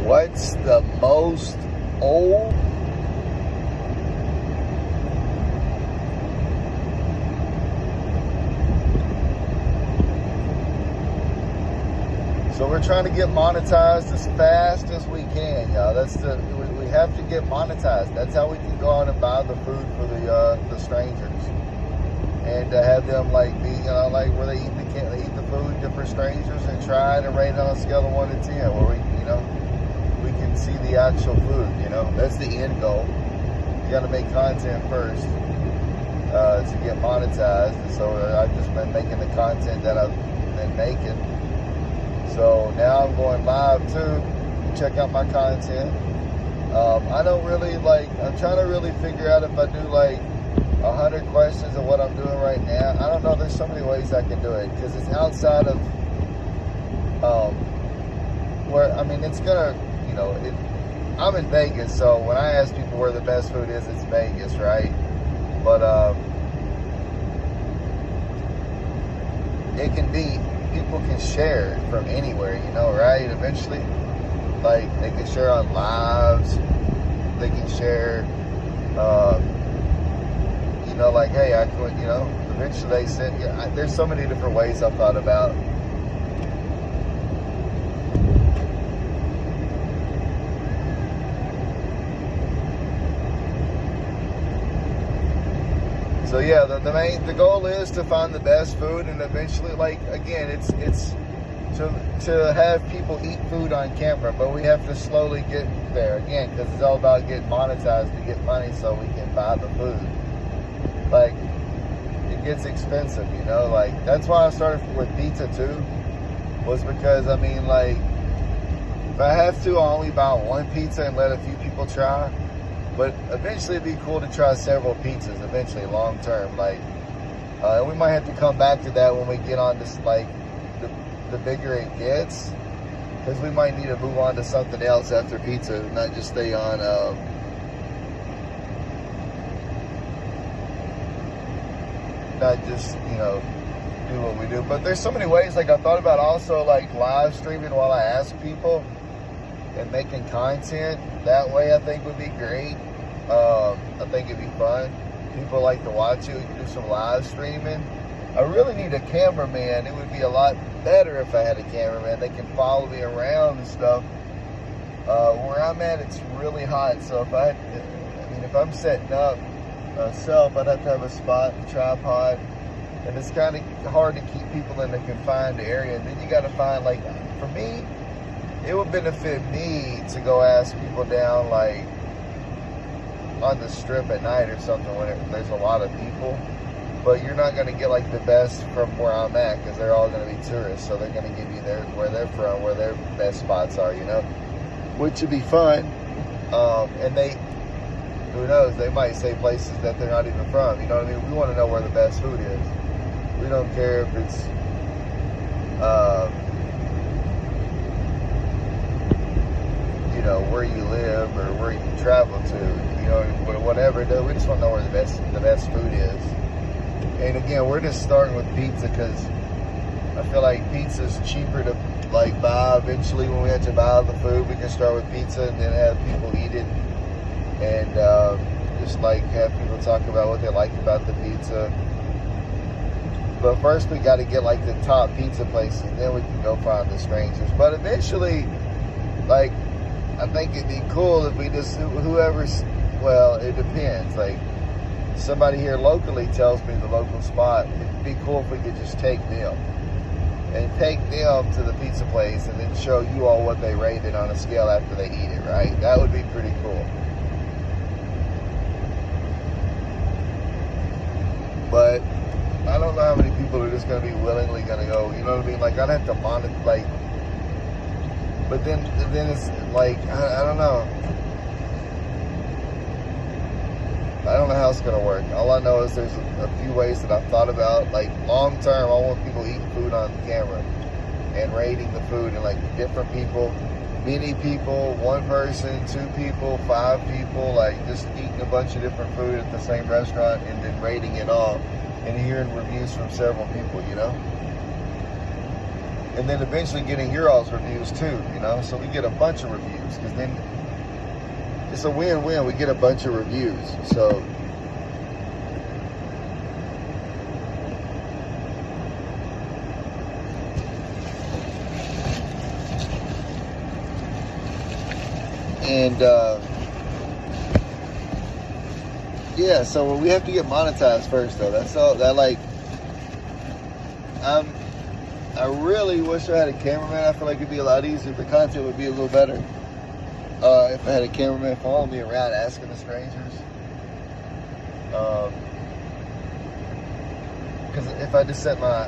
What's the most old? So we're trying to get monetized as fast as we can, y'all. We have to get monetized. That's how we can go out and buy the food for the strangers, and to have them like be like where they eat the food, different strangers, and try to rate it on a scale of 1 to 10, where we can see the actual food. That's the end goal. You got to make content first to get monetized, and so I've just been making the content that I've been making. So now I'm going live too. Check out my content. I don't really I'm trying to really figure out if I do 100 questions of what I'm doing right now. I don't know. There's so many ways I can do it because it's outside of it's gonna, I'm in Vegas, so when I ask people where the best food is, it's Vegas, right? But it can be. People can share from anywhere, right? Eventually, they can share on lives. They can share, hey, I could, eventually they send. There's so many different ways I've thought about. So yeah, the goal is to find the best food, and eventually, again, it's to have people eat food on camera, but we have to slowly get there again because it's all about getting monetized to get money so we can buy the food. It gets expensive, that's why I started with pizza too, was because if I have to, I'll only buy one pizza and let a few people try. But eventually it'd be cool to try several pizzas eventually, long term. And we might have to come back to that when we get on this, the bigger it gets. Because we might need to move on to something else after pizza, not just stay on, not just, do what we do. But there's so many ways, I thought about also, live streaming while I ask people and making content. That way I think would be great. I think it'd be fun. People like to watch it. We can do some live streaming. I really need a cameraman. It would be a lot better if I had a cameraman. They can follow me around and stuff. Where I'm at, it's really hot. So if I'm setting up myself, I'd have to have a spot, a tripod. And it's kind of hard to keep people in a confined area. And then you got to find, for me, it would benefit me to go ask people down on the strip at night or something when there's a lot of people. But you're not going to get the best from where I'm at because they're all going to be tourists. So they're going to give you where they're from, where their best spots are, which would be fun. And who knows, they might say places that they're not even from. You know what I mean? We want to know where the best food is. We don't care if it's where you live or where you travel to, whatever. We just want to know where the best food is. And again, we're just starting with pizza because I feel like pizza's cheaper to buy. Eventually, when we have to buy the food, we can start with pizza and then have people eat it, and just have people talk about what they like about the pizza. But first, we got to get the top pizza places, and then we can go find the strangers. But eventually, I think it'd be cool if we just, it depends. Somebody here locally tells me the local spot. It'd be cool if we could just take them to the pizza place and then show you all what they rated on a scale after they eat it, right? That would be pretty cool. But I don't know how many people are just going to be willingly going to go, you know what I mean? I'd have to monitor, but then it's I don't know. I don't know how it's going to work. All I know is there's a few ways that I've thought about. Long term, I want people eating food on camera and rating the food, and different people, many people, one person, 2 people, 5 people, just eating a bunch of different food at the same restaurant and then rating it all and hearing reviews from several people, and then eventually getting your all's reviews too, you know. So we get a bunch of reviews, because then it's a win-win. We get a bunch of reviews. So and yeah, so we have to get monetized first, though. That's all. That, like, I really wish I had a cameraman. I feel like it'd be a lot easier. The content would be a little better if I had a cameraman following me around asking the strangers. Because if I just set my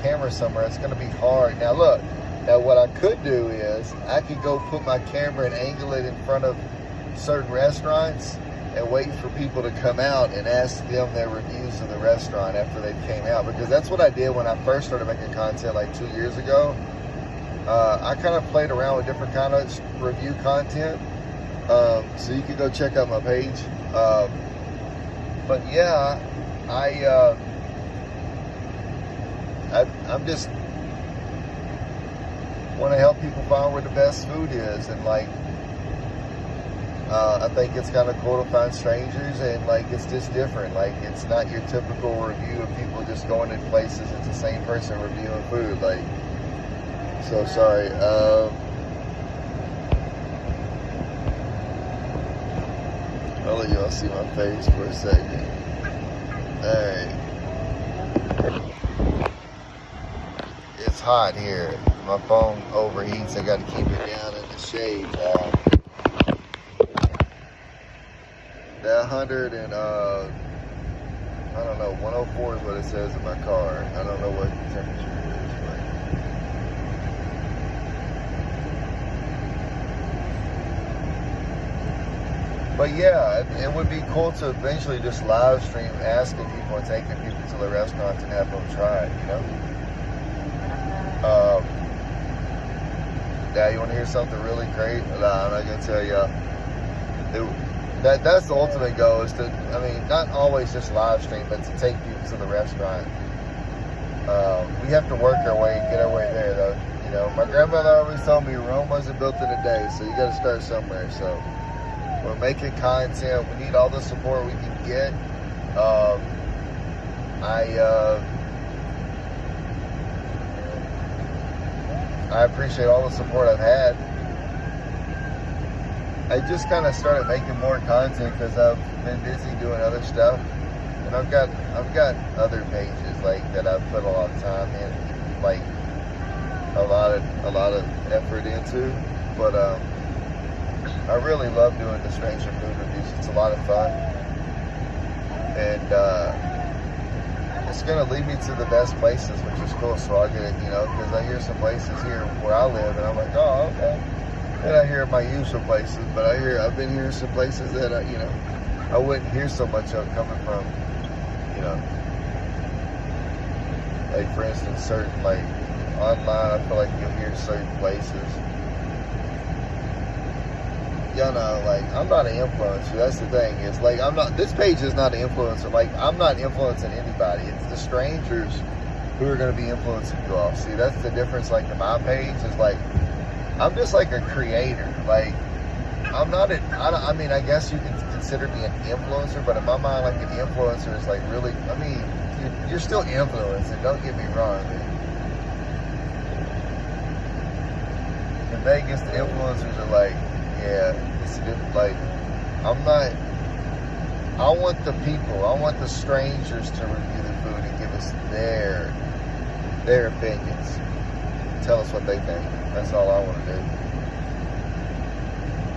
camera somewhere, it's going to be hard. Now, look. Now, what I could do is I could go put my camera and angle it in front of certain restaurants and wait for people to come out and ask them their reviews of the restaurant after they came out. Because that's what I did when I first started making content like 2 years ago. I kind of played around with different kind of review content. So you can go check out my page. But yeah, I'm just want to help people find where the best food is, and like I think it's kind of cool to find strangers, and like it's just different. Like it's not your typical review of people just going to places. It's the same person reviewing food. Like, so sorry. I'll let y'all see my face for a second. Alright. It's hot here. My phone overheats. I got to keep it down in the shade. That 100 and I don't know, 104 is what it says in my car. I don't know what the temperature is, but yeah, it would be cool to eventually just live stream asking people and taking people to the restaurants and have them try it, you know. Now, you want to hear something really great? Nah, I'm not gonna tell you. That's the ultimate goal, is to, I mean, not always just live stream, but to take people to the restaurant. We have to work our way and get our way there, though. You know, my grandmother always told me Rome wasn't built in a day, so you got to start somewhere. So we're making content. We need all the support we can get. I appreciate all the support I've had. I just kind of started making more content because I've been busy doing other stuff, and I've got other pages like that I've put a lot of time in, like a lot of effort into. But I really love doing the stranger food reviews. It's a lot of fun, and it's gonna lead me to the best places, which is cool. So I get it, you know, because I hear some places here where I live, and I'm like, oh, okay. And I hear my usual places, but I've been hearing some places that I wouldn't hear so much of coming from, you know, like for instance, certain like online. I feel like you'll hear certain places. Y'all know, like, I'm not an influencer. That's the thing. It's like this page is not an influencer. Like, I'm not influencing anybody. It's the strangers who are going to be influencing you all. See, that's the difference. Like, in my page is like, I'm just like a creator. Like, I'm not I mean, I guess you can consider me an influencer, but in my mind, like, an influencer is like really, I mean, you're still influencing. Don't get me wrong, man. In Vegas, the influencers are like, yeah, it's like, I want the people, I want the strangers to review the food and give us their opinions. Tell us what they think. That's all I want to do.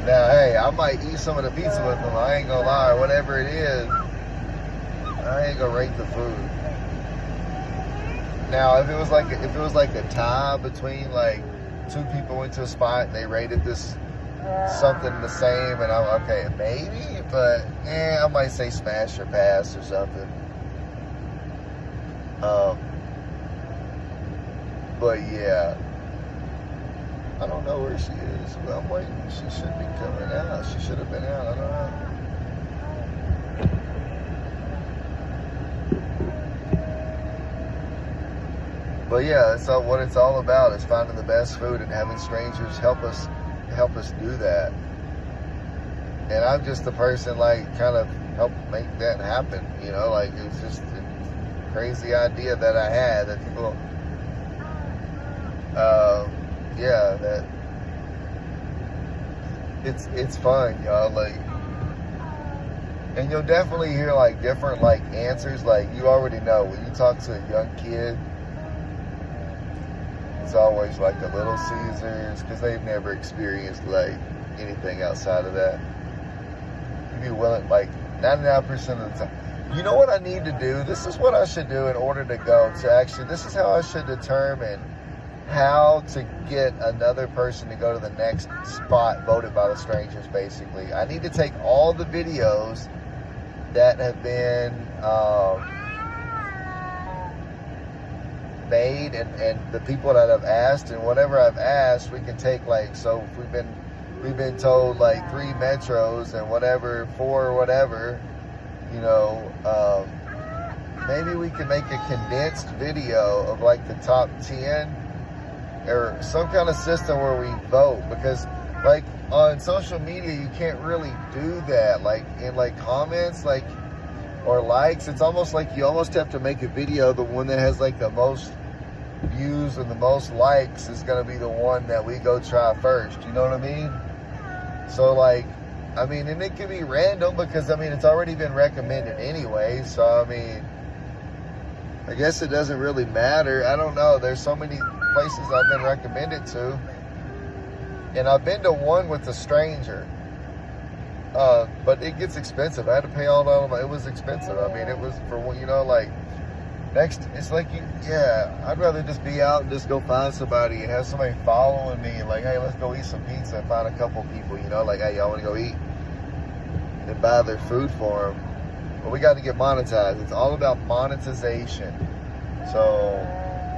Now, hey, I might eat some of the pizza with them. I ain't gonna lie, or whatever it is. I ain't gonna rate the food. Now, if it was like a tie between like two people went to a spot and they rated this something the same, and I'm okay, maybe, but I might say smash or pass or something. But yeah, I don't know where she is, but I'm waiting. She should be coming out. She should have been out. I don't know. But yeah, so what it's all about is finding the best food and having strangers help us do that. And I'm just the person like kind of help make that happen, you know, like it's just a crazy idea that I had that people, yeah, that it's fun, y'all, like, and you'll definitely hear like different like answers, like you already know when you talk to a young kid, it's always like a Little Caesars because they've never experienced like anything outside of that. You'd be willing, like 99% of the time. You know what I need to do? This is what I should do in order to go to actually, this is how I should determine how to get another person to go to the next spot voted by the strangers, basically. I need to take all the videos that have been made and the people that I've asked, and whatever I've asked, we can take like, so if we've been told like 3 metros and whatever, 4 whatever, you know, maybe we can make a condensed video of like the top 10 or some kind of system where we vote, because like on social media you can't really do that, like in like comments like or likes. It's almost like you almost have to make a video, the one that has like the most views and the most likes is going to be the one that we go try first, you know what I mean? So like, I mean, and it can be random because I mean it's already been recommended anyway, so I mean I guess it doesn't really matter. I don't know, there's so many places I've been recommended to, and I've been to one with a stranger, but it gets expensive. I had to pay all that. It was expensive. I mean, it was for, you know, like next, it's like I'd rather just be out and just go find somebody and have somebody following me and like, hey, let's go eat some pizza and find a couple people, you know, like, hey, y'all want to go eat and buy their food for them. But we got to get monetized. It's all about monetization. So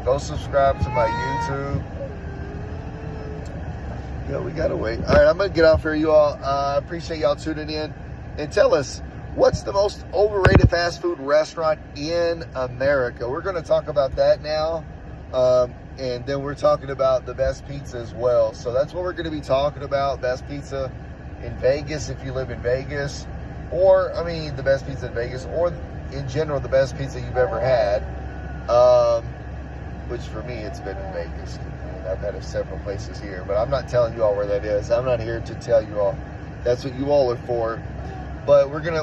go subscribe to my YouTube. Yeah, we gotta wait. All right, I'm gonna get off here, you all. I appreciate y'all tuning in. And tell us, what's the most overrated fast food restaurant in America? We're gonna talk about that now. And then we're talking about the best pizza as well. So that's what we're gonna be talking about. Best pizza in Vegas, if you live in Vegas. Or, I mean, the best pizza in Vegas. Or, in general, the best pizza you've ever had. Which for me, it's been in Vegas. I mean, I've had it several places here, but I'm not telling you all where that is. I'm not here to tell you all. That's what you all are for. But we're doing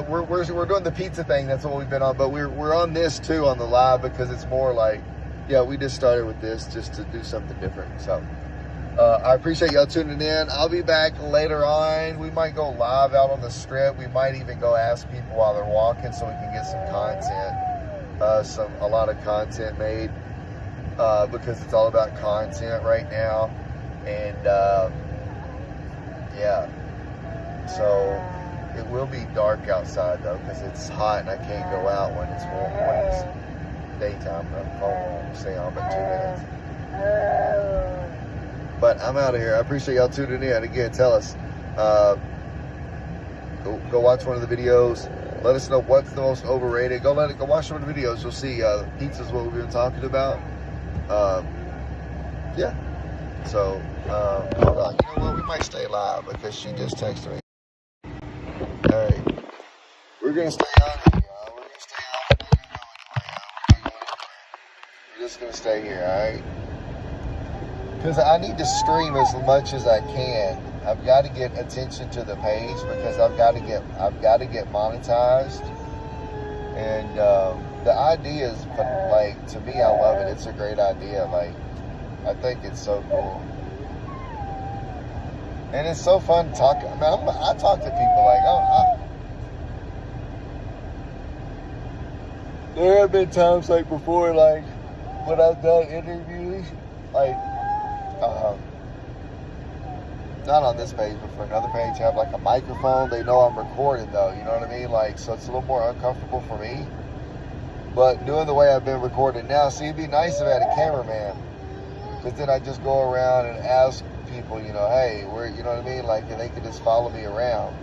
the pizza thing. That's what we've been on. But we're on this too on the live because it's more like, yeah, we just started with this just to do something different. So I appreciate y'all tuning in. I'll be back later on. We might go live out on the strip. We might even go ask people while they're walking so we can get some content. A lot of content made because it's all about content right now, and yeah, so it will be dark outside though because it's hot and I can't go out when it's warm, when it's daytime. I'm going to stay on about 2 minutes, but I'm out of here. I appreciate y'all tuning in. Again, tell us, go watch one of the videos. Let us know what's the most overrated. Go watch some of the videos. You'll see pizza's what we've been talking about. Yeah. So, hold on. You know what? We might stay live because she just texted me. All right. We're going to stay on here, y'all. We're going to stay on. We're just going to stay here, all right? Because I need to stream as much as I can. I've got to get attention to the page because I've got to get monetized. And the idea is, like, to me, I love it. It's a great idea. Like, I think it's so cool. And it's so fun talking. I mean, I talk to people like, there have been times like before, like when I've done interviews, like, not on this page, but for another page, have like a microphone. They know I'm recording though, you know what I mean? Like, so it's a little more uncomfortable for me. But doing the way I've been recording now, see, it'd be nice if I had a cameraman. Because then I just go around and ask people, you know, hey, where, you know what I mean? Like, and they could just follow me around.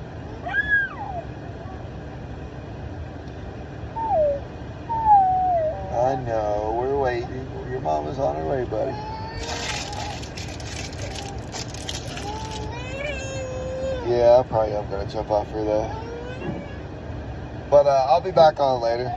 I know, we're waiting. Your mama's on her way, buddy. Yeah, I probably am gonna jump off her though. But I'll be back on later.